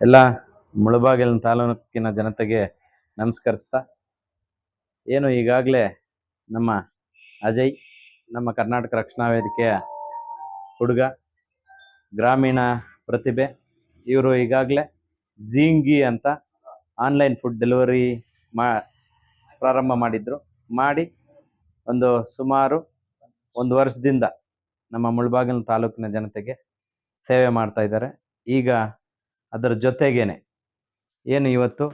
ಎಲ್ಲ ಮುಳಬಾಗಿಲಿನ ತಾಲೂಕಿನ ಜನತೆಗೆ ನಮಸ್ಕರಿಸ್ತಾ, ಏನು ಈಗಾಗಲೇ ನಮ್ಮ ಅಜಯ್ ನಮ್ಮ ಕರ್ನಾಟಕ ರಕ್ಷಣಾ ವೇದಿಕೆಯ ಹುಡುಗ, ಗ್ರಾಮೀಣ ಪ್ರತಿಭೆ. ಇವರು ಈಗಾಗಲೇ ಝಿಂಗಿ ಅಂತ ಆನ್ಲೈನ್ ಫುಡ್ ಡೆಲಿವರಿ ಪ್ರಾರಂಭ ಮಾಡಿ ಸುಮಾರು 1 ವರ್ಷದಿಂದ ನಮ್ಮ ಮುಳಬಾಗಿಲಿನ ತಾಲೂಕಿನ ಜನತೆಗೆ ಸೇವೆ ಮಾಡ್ತಾ ಇದ್ದಾರೆ. ಈಗ ಅದರ ಜೊತೆಗೇನೆ ಏನು ಇವತ್ತು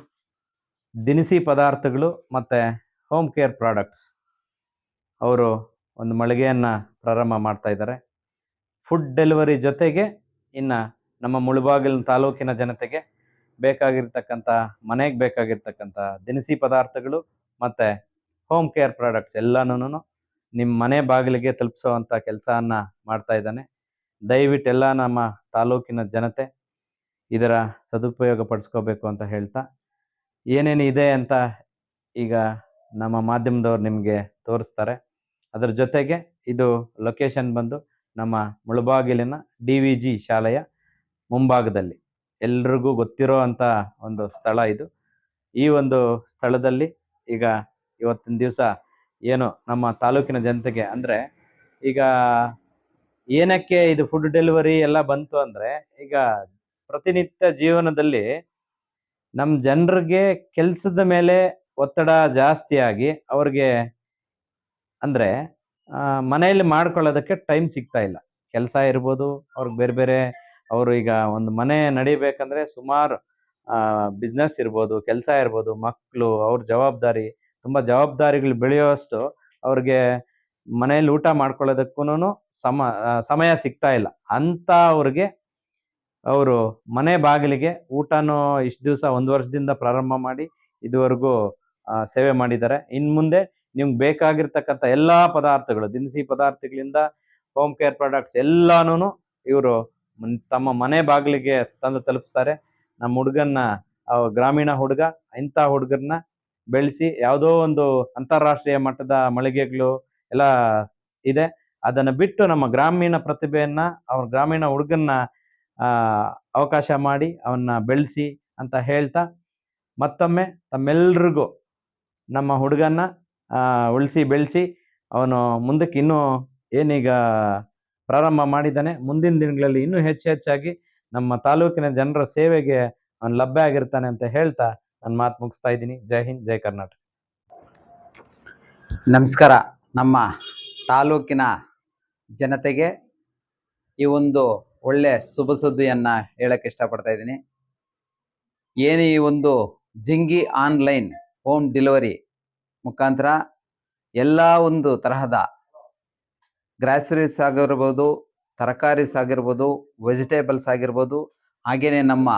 ದಿನಸಿ ಪದಾರ್ಥಗಳು ಮತ್ತು ಹೋಮ್ ಕೇರ್ ಪ್ರಾಡಕ್ಟ್ಸ್ ಅವರು ಒಂದು ಮಳಿಗೆಯನ್ನು ಪ್ರಾರಂಭ ಮಾಡ್ತಾ ಇದ್ದಾರೆ. ಫುಡ್ ಡೆಲಿವರಿ ಜೊತೆಗೆ ಇನ್ನು ನಮ್ಮ ಮುಳಬಾಗಿಲಿನ ತಾಲೂಕಿನ ಜನತೆಗೆ ಬೇಕಾಗಿರ್ತಕ್ಕಂಥ ಮನೆಗೆ ಬೇಕಾಗಿರ್ತಕ್ಕಂಥ ದಿನಸಿ ಪದಾರ್ಥಗಳು ಮತ್ತು ಹೋಮ್ ಕೇರ್ ಪ್ರಾಡಕ್ಟ್ಸ್ ಎಲ್ಲನೂ ನಿಮ್ಮ ಮನೆ ಬಾಗಿಲಿಗೆ ತಲುಪಿಸೋವಂಥ ಕೆಲಸವನ್ನು ಮಾಡ್ತಾ ಇದ್ದಾನೆ. ದಯವಿಟ್ಟು ಎಲ್ಲ ನಮ್ಮ ತಾಲೂಕಿನ ಜನತೆ ಇದರ ಸದುಪಯೋಗ ಪಡಿಸ್ಕೋಬೇಕು ಅಂತ ಹೇಳ್ತಾ, ಏನೇನು ಇದೆ ಅಂತ ಈಗ ನಮ್ಮ ಮಾಧ್ಯಮದವ್ರು ನಿಮಗೆ ತೋರಿಸ್ತಾರೆ. ಅದರ ಜೊತೆಗೆ ಇದು ಲೊಕೇಶನ್ ಬಂದು ನಮ್ಮ ಮುಳಬಾಗಿಲಿನ DVG ಶಾಲೆಯ ಮುಂಭಾಗದಲ್ಲಿ ಎಲ್ರಿಗೂ ಗೊತ್ತಿರೋ ಅಂಥ ಒಂದು ಸ್ಥಳ ಇದು. ಈ ಒಂದು ಸ್ಥಳದಲ್ಲಿ ಈಗ ಇವತ್ತಿನ ದಿವಸ ಏನು ನಮ್ಮ ತಾಲೂಕಿನ ಜನತೆಗೆ ಅಂದರೆ, ಈಗ ಏನಕ್ಕೆ ಇದು ಫುಡ್ ಡೆಲಿವರಿ ಎಲ್ಲ ಬಂತು ಅಂದರೆ, ಈಗ ಪ್ರತಿನಿತ್ಯ ಜೀವನದಲ್ಲಿ ನಮ್ಮ ಜನರಿಗೆ ಕೆಲಸದ ಮೇಲೆ ಒತ್ತಡ ಜಾಸ್ತಿಯಾಗಿ ಅವ್ರಿಗೆ ಅಂದರೆ ಮನೆಯಲ್ಲಿ ಮಾಡ್ಕೊಳ್ಳೋದಕ್ಕೆ ಟೈಮ್ ಸಿಗ್ತಾ ಇಲ್ಲ. ಕೆಲಸ ಇರ್ಬೋದು, ಅವ್ರಿಗೆ ಬೇರೆ ಬೇರೆ ಅವರು ಈಗ ಒಂದು ಮನೆ ನಡಿಬೇಕಂದ್ರೆ ಸುಮಾರು ಬಿಸ್ನೆಸ್ ಇರ್ಬೋದು, ಕೆಲಸ ಇರ್ಬೋದು, ಮಕ್ಕಳು, ಅವ್ರ ಜವಾಬ್ದಾರಿ, ತುಂಬ ಜವಾಬ್ದಾರಿಗಳು ಬೆಳೆಯೋಷ್ಟು ಅವ್ರಿಗೆ ಮನೆಯಲ್ಲಿ ಊಟ ಮಾಡ್ಕೊಳ್ಳೋದಕ್ಕೂ ಸಮಯ ಸಿಗ್ತಾ ಇಲ್ಲ. ಅಂಥ ಅವ್ರಿಗೆ ಅವರು ಮನೆ ಬಾಗಿಲಿಗೆ ಊಟನೂ ಇಷ್ಟು ದಿವಸ 1 ವರ್ಷದಿಂದ ಪ್ರಾರಂಭ ಮಾಡಿ ಇದುವರೆಗೂ ಸೇವೆ ಮಾಡಿದ್ದಾರೆ. ಇನ್ನು ಮುಂದೆ ನಿಮ್ಗೆ ಬೇಕಾಗಿರ್ತಕ್ಕಂಥ ಎಲ್ಲ ಪದಾರ್ಥಗಳು, ದಿನಸಿ ಪದಾರ್ಥಗಳಿಂದ ಹೋಮ್ ಕೇರ್ ಪ್ರಾಡಕ್ಟ್ಸ್ ಎಲ್ಲಾನು ಇವರು ತಮ್ಮ ಮನೆ ಬಾಗಿಲಿಗೆ ತಂದು ತಲುಪಿಸ್ತಾರೆ. ನಮ್ಮ ಹುಡುಗನ್ನ, ಗ್ರಾಮೀಣ ಹುಡುಗ, ಇಂಥ ಹುಡುಗರನ್ನ ಬೆಳೆಸಿ ಯಾವುದೋ ಒಂದು ಅಂತಾರಾಷ್ಟ್ರೀಯ ಮಟ್ಟದ ಮಳಿಗೆಗಳು ಎಲ್ಲ ಇದೆ, ಅದನ್ನು ಬಿಟ್ಟು ನಮ್ಮ ಗ್ರಾಮೀಣ ಪ್ರತಿಭೆಯನ್ನ, ಅವ್ರ ಗ್ರಾಮೀಣ ಹುಡುಗನ್ನ ಅವಕಾಶ ಮಾಡಿ ಅವನ್ನ ಬೆಳೆಸಿ ಅಂತ ಹೇಳ್ತಾ, ಮತ್ತೊಮ್ಮೆ ತಮ್ಮೆಲ್ರಿಗೂ ನಮ್ಮ ಹುಡುಗನ್ನ ಉಳಿಸಿ ಬೆಳೆಸಿ ಅವನು ಮುಂದಕ್ಕೆ ಇನ್ನೂ ಏನೀಗ ಪ್ರಾರಂಭ ಮಾಡಿದ್ದಾನೆ, ಮುಂದಿನ ದಿನಗಳಲ್ಲಿ ಇನ್ನೂ ಹೆಚ್ಚಾಗಿ ನಮ್ಮ ತಾಲೂಕಿನ ಜನರ ಸೇವೆಗೆ ಅವನು ಲಭ್ಯ ಆಗಿರ್ತಾನೆ ಅಂತ ಹೇಳ್ತಾ ನನ್ನ ಮಾತು ಮುಗಿಸ್ತಾ ಇದ್ದೀನಿ. ಜೈ ಹಿಂದ್, ಜೈ ಕರ್ನಾಟಕ. ನಮಸ್ಕಾರ. ನಮ್ಮ ತಾಲೂಕಿನ ಜನತೆಗೆ ಈ ಒಂದು ಒಳ್ಳೆ ಶುಭ ಸುದ್ದಿಯನ್ನು ಹೇಳಕ್ಕೆ ಇಷ್ಟಪಡ್ತಾ ಇದ್ದೀನಿ. ಏನು ಈ ಒಂದು ಜಿಂಗಿ ಆನ್ಲೈನ್ ಹೋಮ್ ಡೆಲಿವರಿ ಮುಖಾಂತರ ಎಲ್ಲ ಒಂದು ತರಹದ ಗ್ರಾಸರೀಸ್ ಆಗಿರ್ಬೋದು, ತರಕಾರೀಸ್ ಆಗಿರ್ಬೋದು, ವೆಜಿಟೇಬಲ್ಸ್ ಆಗಿರ್ಬೋದು, ಹಾಗೆಯೇ ನಮ್ಮ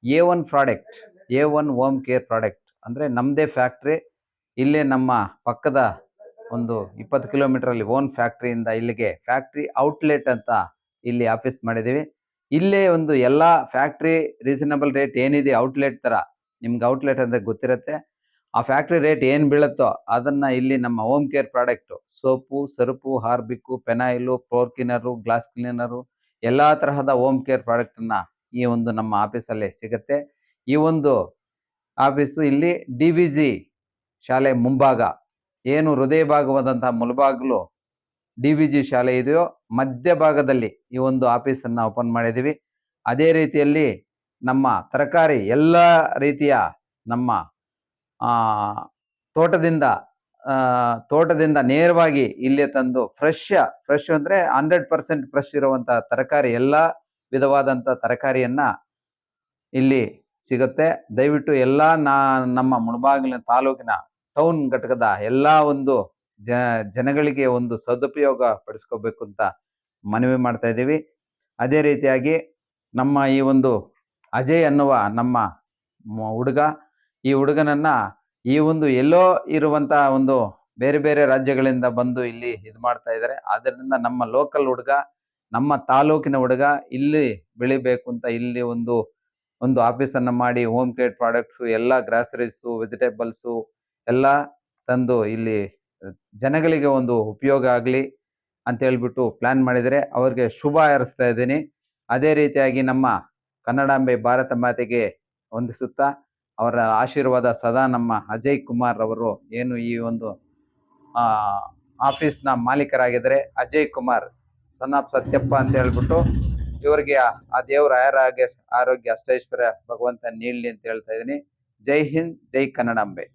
A1 product, A1 home care product ಅಂದರೆ ನಮ್ಮದೇ ಫ್ಯಾಕ್ಟ್ರಿ, ಇಲ್ಲೇ ನಮ್ಮ ಪಕ್ಕದ ಒಂದು 20 ಕಿಲೋಮೀಟ್ರಲ್ಲಿ ಓನ್ ಫ್ಯಾಕ್ಟ್ರಿಯಿಂದ ಇಲ್ಲಿಗೆ ಫ್ಯಾಕ್ಟ್ರಿ ಔಟ್ಲೆಟ್ ಅಂತ ಇಲ್ಲಿ ಆಫೀಸ್ ಮಾಡಿದ್ದೀವಿ. ಇಲ್ಲೇ ಒಂದು ಎಲ್ಲ ಫ್ಯಾಕ್ಟ್ರಿ ರೀಸನಬಲ್ ರೇಟ್ ಏನಿದೆ ಔಟ್ಲೆಟ್ ಥರ, ನಿಮ್ಗೆ ಔಟ್ಲೆಟ್ ಅಂದರೆ ಗೊತ್ತಿರುತ್ತೆ, ಆ ಫ್ಯಾಕ್ಟ್ರಿ ರೇಟ್ ಏನು ಬೀಳುತ್ತೋ ಅದನ್ನು ಇಲ್ಲಿ ನಮ್ಮ home care product, soap, surf, Harpic, phenyl, floor cleaner, glass cleaner, ಎಲ್ಲ ತರಹದ ಹೋಮ್ ಕೇರ್ ಪ್ರಾಡಕ್ಟನ್ನು ಈ ಒಂದು ನಮ್ಮ ಆಫೀಸಲ್ಲಿ ಸಿಗುತ್ತೆ. ಈ ಒಂದು ಆಫೀಸು ಇಲ್ಲಿ DVG ಶಾಲೆ ಮುಂಭಾಗ, ಏನು ಹೃದಯ ಭಾಗವಾದಂಥ ಮುಳಬಾಗಿಲು DVG ಶಾಲೆ ಇದೆಯೋ ಮಧ್ಯಭಾಗದಲ್ಲಿ ಈ ಒಂದು ಆಫೀಸನ್ನು ಓಪನ್ ಮಾಡಿದ್ದೀವಿ. ಅದೇ ರೀತಿಯಲ್ಲಿ ನಮ್ಮ ತರಕಾರಿ ಎಲ್ಲ ರೀತಿಯ ನಮ್ಮ ತೋಟದಿಂದ ನೇರವಾಗಿ ಇಲ್ಲೇ ತಂದು ಫ್ರೆಶ್ ಅಂದರೆ 100% ಫ್ರೆಶ್ ಇರುವಂಥ ತರಕಾರಿ, ಎಲ್ಲ ವಿಧವಾದಂಥ ತರಕಾರಿಯನ್ನು ಇಲ್ಲಿ ಸಿಗುತ್ತೆ. ದಯವಿಟ್ಟು ಎಲ್ಲ ನಮ್ಮ ಮುಳಬಾಗಿಲಿನ ತಾಲೂಕಿನ ಟೌನ್ ಘಟಕದ ಎಲ್ಲ ಒಂದು ಜನಗಳಿಗೆ ಒಂದು ಸದುಪಯೋಗ ಪಡಿಸ್ಕೋಬೇಕು ಅಂತ ಮನವಿ ಮಾಡ್ತಾ ಇದ್ದೀವಿ. ಅದೇ ರೀತಿಯಾಗಿ ನಮ್ಮ ಈ ಒಂದು ಅಜಯ್ ಅನ್ನುವ ನಮ್ಮ ಹುಡುಗ, ಈ ಹುಡುಗನನ್ನು ಈ ಒಂದು ಎಲ್ಲೋ ಇರುವಂಥ ಒಂದು ಬೇರೆ ಬೇರೆ ರಾಜ್ಯಗಳಿಂದ ಬಂದು ಇಲ್ಲಿ ಇದು ಮಾಡ್ತಾ ಇದ್ದಾರೆ. ಆದ್ದರಿಂದ ನಮ್ಮ ಲೋಕಲ್ ಹುಡುಗ, ನಮ್ಮ ತಾಲೂಕಿನ ಹುಡುಗ ಇಲ್ಲಿ ಬೆಳಿಬೇಕು ಅಂತ ಇಲ್ಲಿ ಒಂದು ಆಫೀಸನ್ನು ಮಾಡಿ ಹೋಮ್ ಕೇರ್ ಪ್ರಾಡಕ್ಟ್ಸು, ಎಲ್ಲ ಗ್ರಾಸರೀಸು, ವೆಜಿಟೇಬಲ್ಸು ಎಲ್ಲ ತಂದು ಇಲ್ಲಿ ಜನಗಳಿಗೆ ಒಂದು ಉಪಯೋಗ ಆಗಲಿ ಅಂತ ಹೇಳ್ಬಿಟ್ಟು ಪ್ಲ್ಯಾನ್ ಮಾಡಿದರೆ ಅವ್ರಿಗೆ ಶುಭ ಹಾರೈಸ್ತಾ ಇದ್ದೀನಿ. ಅದೇ ರೀತಿಯಾಗಿ ನಮ್ಮ ಕನ್ನಡಾಂಬೆ ಭಾರತ ಮಾತೆಗೆ ವಂದಿಸುತ್ತಾ, ಅವರ ಆಶೀರ್ವಾದ ಸದಾ ನಮ್ಮ ಅಜಯ್ ಕುಮಾರ್ ಅವರು ಏನು ಈ ಒಂದು ಆಫೀಸ್ನ ಮಾಲೀಕರಾಗಿದ್ದಾರೆ, ಅಜಯ್ ಕುಮಾರ್ ಸನ್ ಆಫ್ ಸತ್ಯಪ್ಪ ಅಂತ ಹೇಳ್ಬಿಟ್ಟು, ಇವರಿಗೆ ಆ ದೇವರ ಆರೋಗ್ಯ ಅಷ್ಟೈಶ್ವರ್ಯ ಭಗವಂತ ನೀಡಲಿ ಅಂತ ಹೇಳ್ತಾ ಇದ್ದೀನಿ. ಜೈ ಹಿಂದ್, ಜೈ ಕನ್ನಡಾಂಬೆ.